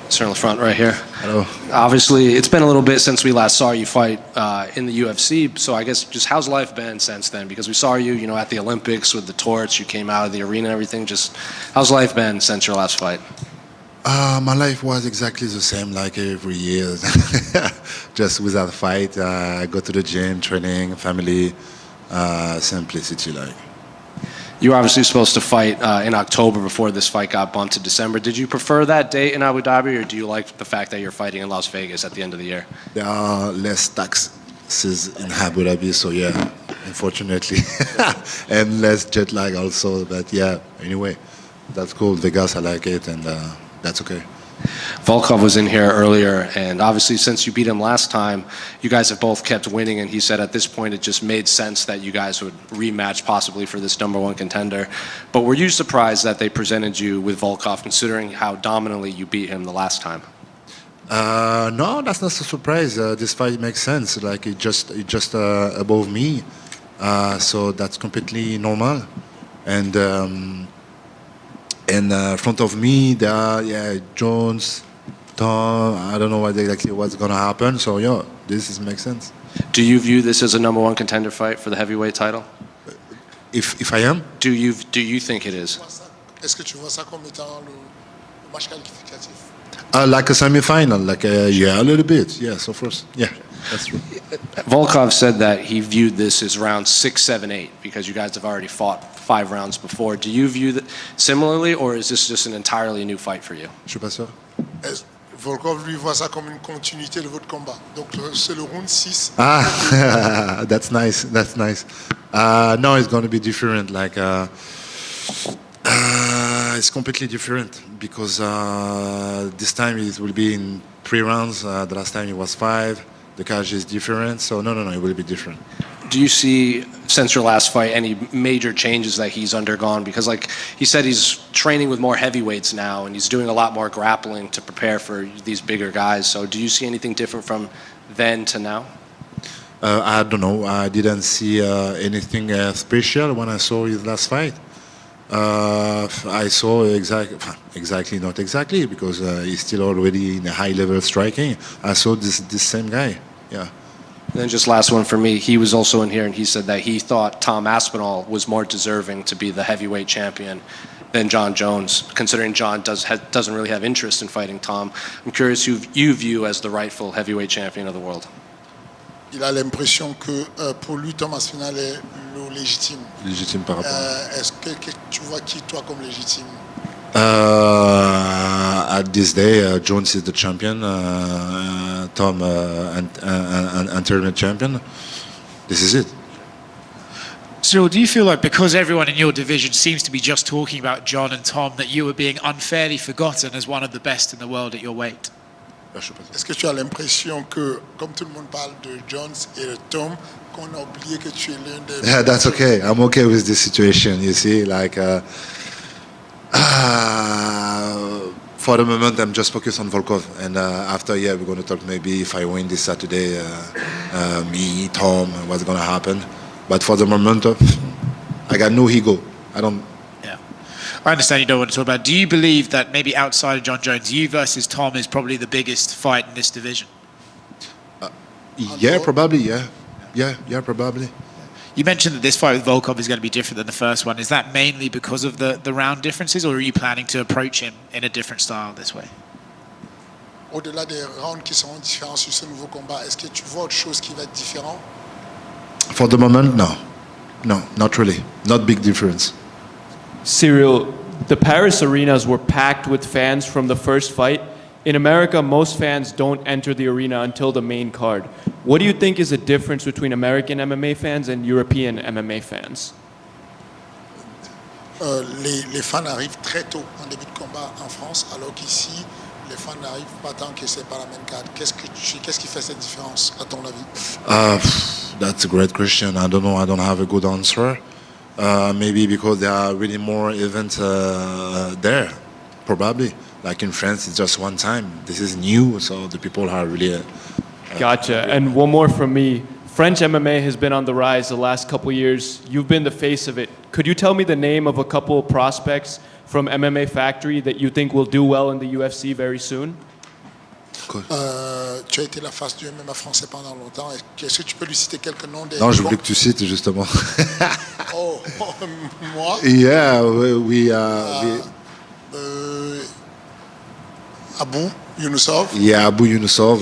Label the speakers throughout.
Speaker 1: Sir in the front right here.
Speaker 2: Hello.
Speaker 1: Obviously, it's been a little bit since we last saw you fight in the UFC. So I guess just how's life been since then? Because we saw you, at the Olympics with the torch. You came out of the arena and everything. Just how's life been since your last fight?
Speaker 2: My life was exactly the same like every year. Just without a fight. I go to the gym, training, family, simplicity like.
Speaker 1: You were obviously supposed to fight in October before this fight got bumped to December. Did you prefer that date in Abu Dhabi, or do you like the fact that you're fighting in Las Vegas at the end of the year?
Speaker 2: There are less taxes in Abu Dhabi, so yeah, unfortunately. And less jet lag also, but yeah, anyway, that's cool. Vegas, I like it, and that's okay.
Speaker 1: Volkov was in here earlier, and obviously since you beat him last time, you guys have both kept winning, and he said at this point it just made sense that you guys would rematch possibly for this number one contender. But were you surprised that they presented you with Volkov, considering how dominantly you beat him the last time?
Speaker 2: No, that's not a surprise. This fight makes sense. Like it just above me, so that's completely normal. And in front of me, there are Jones, Tom. I don't know exactly what's gonna happen. So yeah, this makes sense.
Speaker 1: Do you view this as a number one contender fight for the heavyweight title?
Speaker 2: If I am,
Speaker 1: do you think it is?
Speaker 3: Est-ce que tu vois ça comme étant le match qualificatif?
Speaker 2: Like a semi-final, yeah, a little bit. Yes, of course. Yeah, that's true.
Speaker 1: Volkov said that he viewed this as round 6, 7, 8 because you guys have already fought 5 rounds before. Do you view that similarly, or is this just an entirely new fight for you?
Speaker 2: Je suis pas sûr.
Speaker 3: Volkov lui voit ça comme une continuité de votre combat. Donc c'est le round 6.
Speaker 2: Ah, that's nice. That's nice. No, it's going to be different. It's completely different because this time it will be in 3 rounds. The last time it was 5. The cage is different, so no, it will be different.
Speaker 1: Do you see, since your last fight, any major changes that he's undergone? Because like he said, he's training with more heavyweights now, and he's doing a lot more grappling to prepare for these bigger guys. So do you see anything different from then to now?
Speaker 2: I don't know. I didn't see anything special when I saw his last fight. I saw exactly, not exactly, because he's still already in a high-level striking. I saw this same guy, yeah.
Speaker 1: And then just last one for me, he was also in here and he said that he thought Tom Aspinall was more deserving to be the heavyweight champion than Jon Jones, considering Jon doesn't really have interest in fighting Tom. I'm curious who you view as the rightful heavyweight champion of the world.
Speaker 3: Il a l'impression que pour lui, Tom Aspinall est le légitime.
Speaker 2: Légitime par rapport.
Speaker 3: Est-ce que tu vois qui, toi, comme légitime?
Speaker 2: At this day, Jones is the champion, Tom interim champion. This is it.
Speaker 4: Ciryl, do you feel like because everyone in your division seems to be just talking about Jon and Tom, that you were being unfairly forgotten as one of the best in the world at your weight?
Speaker 3: Est-ce que tu as l'impression que, comme tout le monde parle de Jones et de Tom, qu'on a oublié que tu es l'un des...
Speaker 2: Yeah, that's okay. I'm okay with this situation. You see, for the moment, I'm just focused on Volkov, and after, we're going to talk maybe if I win this Saturday, me, Tom, what's going to happen. But for the moment, I got no ego. I don't.
Speaker 4: Yeah, I understand you don't want to talk about it. Do you believe that maybe outside of Jon Jones, you versus Tom is probably the biggest fight in this division?
Speaker 2: Yeah, probably. Yeah, probably.
Speaker 4: You mentioned that this fight with Volkov is going to be different than the first one. Is that mainly because of the round differences, or are you planning to approach him in a different style this way?
Speaker 3: Au-delà des rounds qui seront différents sur ce nouveau combat, est-ce que tu vois autre chose qui va être différent?
Speaker 2: For the moment, no. No, not really. Not big difference.
Speaker 5: Ciryl, the Paris arenas were packed with fans from the first fight. In America, most fans don't enter the arena until the main card. What do you think is the difference between American MMA fans and European MMA fans?
Speaker 3: Les fans arrivent très tôt en début de combat en France, alors qu'ici, les fans n'arrivent pas tant que c'est pas la même carte. Qu'est-ce qui fait cette différence, à ton avis?
Speaker 2: That's a great question. I don't know. I don't have a good answer. Maybe because there are really more events there, probably. Like in France, it's just one time. This is new, so the people are really...
Speaker 5: Gotcha. And one more from me. French MMA has been on the rise the last couple years. You've been the face of it. Could you tell me the name of a couple of prospects from MMA Factory that you think will do well in the UFC very soon?
Speaker 3: Tu as été la face du MMA français pendant longtemps. Est-ce que tu peux lui citer quelques noms des...
Speaker 2: Non, je voulais que tu cites justement.
Speaker 3: Oh, moi
Speaker 2: Yeah,
Speaker 3: Abou Younusov,
Speaker 2: yeah, Abu Yunusov.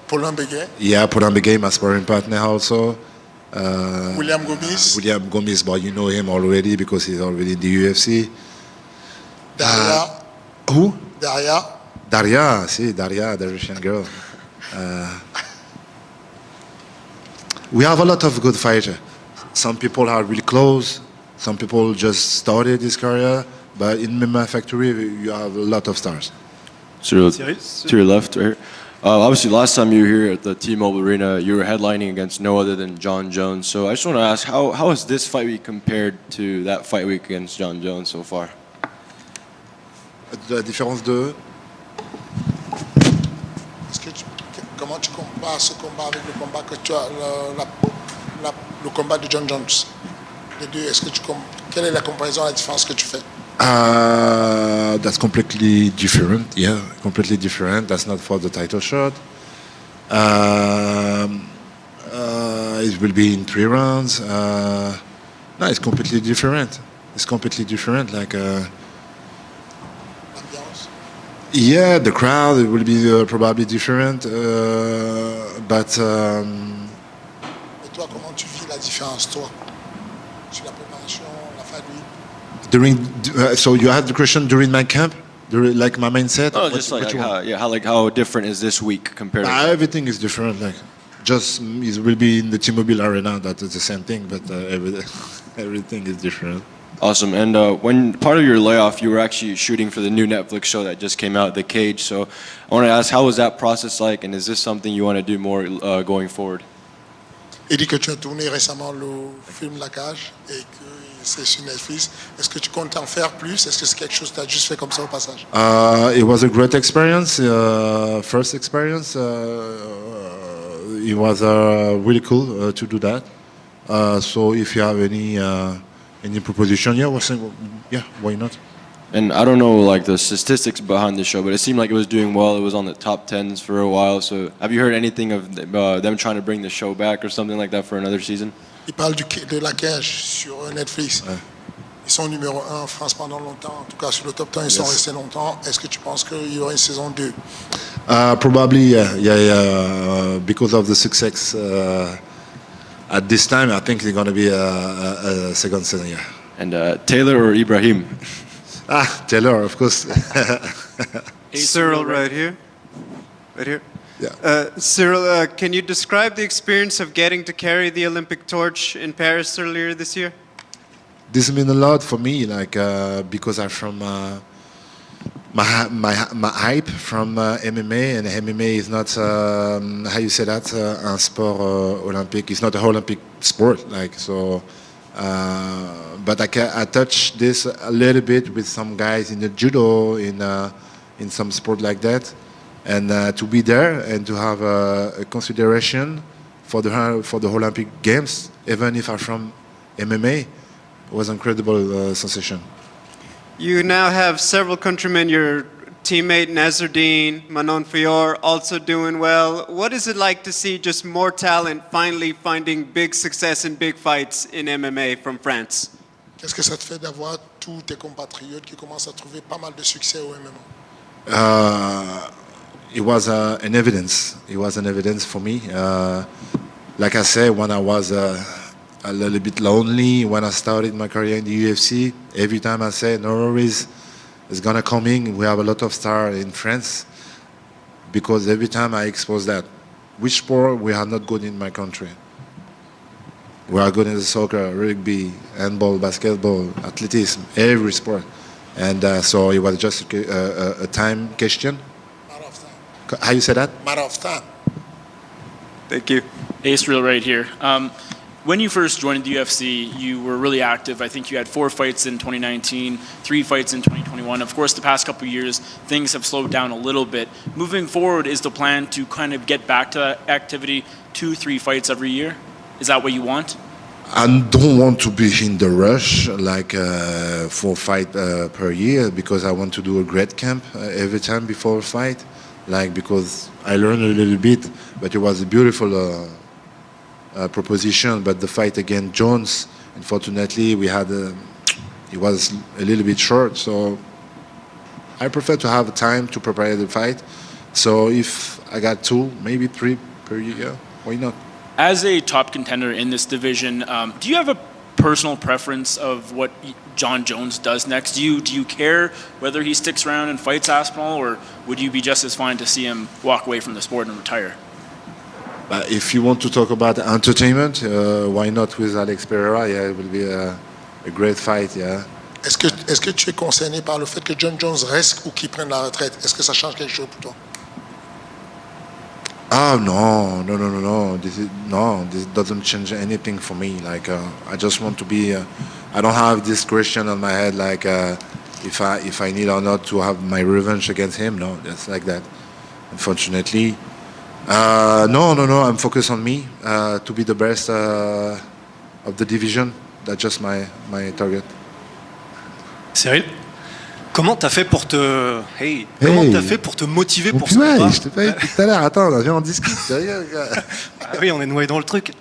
Speaker 3: Paulin Béguet,
Speaker 2: Yeah, put on the game, my sparring partner also.
Speaker 3: William Gomis,
Speaker 2: William Gomez, but you know him already because he's already in the UFC.
Speaker 3: Daria,
Speaker 2: Who?
Speaker 3: Daria.
Speaker 2: Daria, see, Daria, the Russian girl. We have a lot of good fighters. Some people are really close. Some people just started this career. But in MMA Factory, you have a lot of stars.
Speaker 6: Ciryl, to your left, right here. Obviously, last time you were here at the T-Mobile Arena, you were headlining against no other than Jon Jones. So I just want to ask, how has this fight week compared to that fight week against Jon Jones so far?
Speaker 2: La différence de...
Speaker 3: Comment tu compares ce combat avec le combat que tu as, le combat de Jon Jones? Les deux, quelle est la comparaison, la différence que tu fais?
Speaker 2: That's completely different. Yeah, completely different. That's not for the title shot. It will be in 3 rounds. No, it's completely different. It's completely different. Like,
Speaker 3: L'ambiance.
Speaker 2: yeah, the crowd it will be probably different. But
Speaker 3: Et toi, comment tu vis la différence, toi? Sur la préparation, la fight week?
Speaker 2: so you had the question during my camp, like my mindset.
Speaker 6: Oh, just how different is this week compared to...
Speaker 2: Everything is different. Like, just it will be in the T-Mobile Arena. That is the same thing, but everything is different.
Speaker 6: Awesome. And when part of your layoff, you were actually shooting for the new Netflix show that just came out, The Cage. So I want to ask, how was that process like, and is this something you want to do more going forward?
Speaker 3: Il dit que tu as tourné récemment le film La Cage et que c'est sur Netflix. Est-ce que tu comptes en faire plus? Est-ce que c'est quelque chose que tu as juste fait comme ça au passage?
Speaker 2: It was a great experience. First experience. It was really cool to do that. So if you have any proposition, yeah, why not?
Speaker 6: And I don't know like the statistics behind the show, but it seemed like it was doing well. It was on the top 10s for a while. So have you heard anything of them trying to bring the show back or something like that for another season?
Speaker 3: Il parle de La Cage sur Netflix. Ouais. Ils sont numéro 1 en France pendant longtemps. En tout cas, sur le top 10, ils sont restés longtemps. Est-ce que tu penses qu'il y aura une saison 2?
Speaker 2: Probably, yeah. Because of the success at this time, I think they're going to be a second season, yeah.
Speaker 6: And Taylor or Ibrahim?
Speaker 2: Taylor, of course.
Speaker 7: Ciryl, right here. Right here.
Speaker 2: Yeah.
Speaker 7: Ciryl, can you describe the experience of getting to carry the Olympic torch in Paris earlier this year?
Speaker 2: This means a lot for me, like because I'm from my hype from MMA, and MMA is not how you say that un sport olympique. It's not an Olympic sport, like so. But I touch this a little bit with some guys in the judo, in some sport like that, and to be there and to have a consideration for the Olympic Games, even if I'm from MMA, was an incredible sensation.
Speaker 7: You now have several countrymen. Your teammate Nazardine, Manon Fior, also doing well. What is it like to see just more talent finally finding big success in big fights in MMA from France?
Speaker 3: Qu'est-ce que ça te fait d'avoir tous tes compatriotes qui commencent à trouver pas mal de succès au MMA?
Speaker 2: It was an evidence. It was an evidence for me. Like I said, when I was a little bit lonely, when I started my career in the UFC, every time I say, no worries, it's gonna come in. We have a lot of stars in France, because every time I expose that, which sport we are not good in my country. We are good in soccer, rugby, handball, basketball, athleticism, every sport. And so it was just a time question.
Speaker 3: Matter of time.
Speaker 2: How you say that?
Speaker 3: Matter of time.
Speaker 7: Thank you.
Speaker 8: Ciryl right here. when you first joined the UFC, you were really active. I think you had 4 fights in 2019, 3 fights in 2021. Of course, the past couple of years, things have slowed down a little bit. Moving forward, is the plan to kind of get back to that activity, 2-3 fights every year? Is that what you want?
Speaker 2: I don't want to be in the rush, like 4 fights per year, because I want to do a great camp every time before a fight. Like, because I learned a little bit, but it was a beautiful proposition. But the fight against Jones, unfortunately, it was a little bit short. So I prefer to have time to prepare the fight. So if I got 2, maybe 3 per year, why not?
Speaker 8: As a top contender in this division, do you have a personal preference of what Jon Jones does next? Do you care whether he sticks around and fights Aspinall, or would you be just as fine to see him walk away from the sport and retire?
Speaker 2: If you want to talk about entertainment, why not with Alex Pereira? Yeah, it will be a great fight, yeah.
Speaker 3: Est-ce que tu es concerné par le fait que Jon Jones reste ou qu'il prenne la retraite? Est-ce que ça change quelque chose pour toi?
Speaker 2: Oh no! This doesn't change anything for me. Like I just want to be. I don't have this question on my head. Like if I need or not to have my revenge against him. No, that's like that. Unfortunately, no. I'm focused on me to be the best of the division. That's just my target.
Speaker 9: Ciryl, comment t'as fait pour te t'as fait pour te motiver pour ce combat?
Speaker 2: Je t'ai pas dit tout à l'heure. Attends, viens on discute.
Speaker 9: Ah oui, on est noyé dans le truc.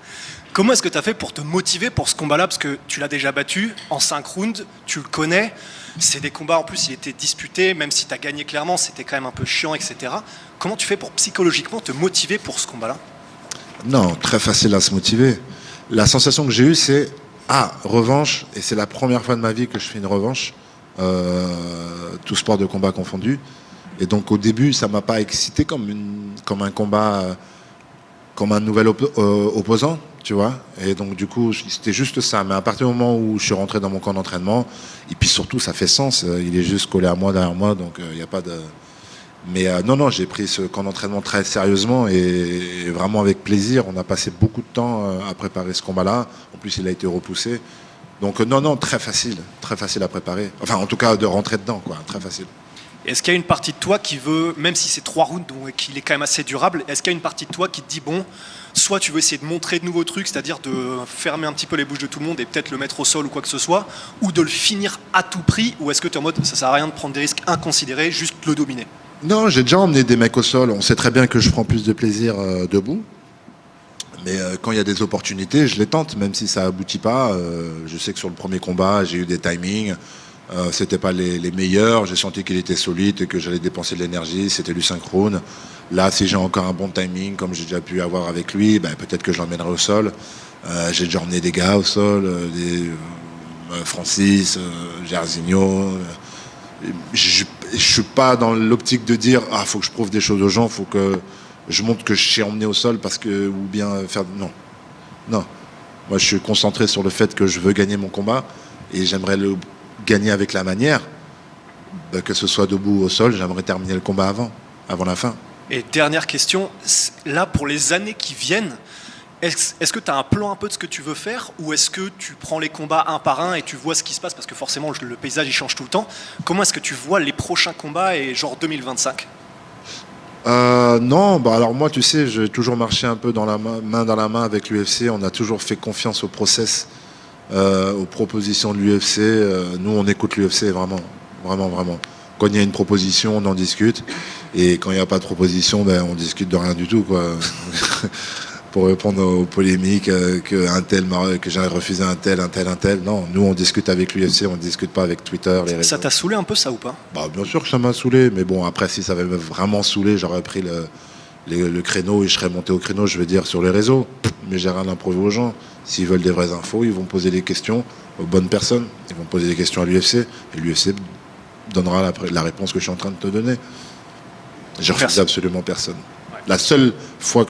Speaker 9: Comment est-ce que tu as fait pour te motiver pour ce combat-là? Parce que tu l'as déjà battu en 5 rounds, tu le connais. C'est des combats, en plus, il était disputé, même si tu as gagné clairement, c'était quand même un peu chiant, etc. Comment tu fais pour psychologiquement te motiver pour ce combat-là?
Speaker 2: Non, très facile à se motiver. La sensation que j'ai eue, c'est revanche, et c'est la première fois de ma vie que je fais une revanche, tout sport de combat confondu. Et donc au début, ça m'a pas excité comme un combat, comme un nouvel opposant, tu vois. Et donc du coup, c'était juste ça. Mais à partir du moment où je suis rentré dans mon camp d'entraînement, et puis surtout, ça fait sens. Il est juste collé à moi, derrière moi, donc il n'y a pas de... Mais non, j'ai pris ce camp d'entraînement très sérieusement et vraiment avec plaisir. On a passé beaucoup de temps à préparer ce combat-là. En plus, il a été repoussé. Donc non, très facile à préparer. Enfin, en tout cas, de rentrer dedans, quoi, très facile.
Speaker 9: Est-ce qu'il y a une partie de toi qui veut, même si c'est 3 rounds, donc qu'il est quand même assez durable, est-ce qu'il y a une partie de toi qui te dit, bon, soit tu veux essayer de montrer de nouveaux trucs, c'est-à-dire de fermer un petit peu les bouches de tout le monde et peut-être le mettre au sol ou quoi que ce soit, ou de le finir à tout prix, ou est-ce que tu es en mode, ça sert à rien de prendre des risques inconsidérés, juste le dominer?
Speaker 2: Non, j'ai déjà emmené des mecs au sol. On sait très bien que je prends plus de plaisir debout. Mais quand il y a des opportunités, je les tente, même si ça aboutit pas. Je sais que sur le premier combat, j'ai eu des timings. C'était pas les meilleurs. J'ai senti qu'il était solide et que j'allais dépenser de l'énergie. C'était du synchrone. Là, si j'ai encore un bon timing, comme j'ai déjà pu avoir avec lui, peut-être que je l'emmènerai au sol. J'ai déjà emmené des gars au sol, Francis, Jairzinho. Je suis pas dans l'optique de dire faut que je prouve des choses aux gens, faut que je montre que je suis emmené au sol parce que ou bien faire non. Moi, je suis concentré sur le fait que je veux gagner mon combat et j'aimerais le gagner avec la manière, que ce soit debout ou au sol. J'aimerais terminer le combat avant la fin.
Speaker 9: Et dernière question, là pour les années qui viennent, est-ce que tu as un plan un peu de ce que tu veux faire, ou est-ce que tu prends les combats un par un et tu vois ce qui se passe, parce que forcément le paysage il change tout le temps? Comment est-ce que tu vois les prochains combats et genre 2025?
Speaker 2: Non, alors moi, tu sais, j'ai toujours marché un peu main dans la main avec l'UFC. On a toujours fait confiance au process, aux propositions de l'UFC. Nous, on écoute l'UFC vraiment. Quand il y a une proposition, on en discute. Et quand il n'y a pas de proposition, on discute de rien du tout, quoi. Pour répondre aux polémiques, que j'avais refusé un tel. Non, nous on discute avec l'UFC, on ne discute pas avec Twitter, les réseaux.
Speaker 9: Ça t'a saoulé un peu, ça, ou pas?
Speaker 2: Bien sûr que ça m'a saoulé, mais bon, après, si ça avait vraiment saoulé, j'aurais pris le créneau et je serais monté au créneau, je veux dire, sur les réseaux. Mais j'ai rien à prouver aux gens. S'ils veulent des vraies infos, ils vont poser des questions aux bonnes personnes. Ils vont poser des questions à l'UFC, et l'UFC donnera la réponse que je suis en train de te donner. Je refuse absolument personne. La seule fois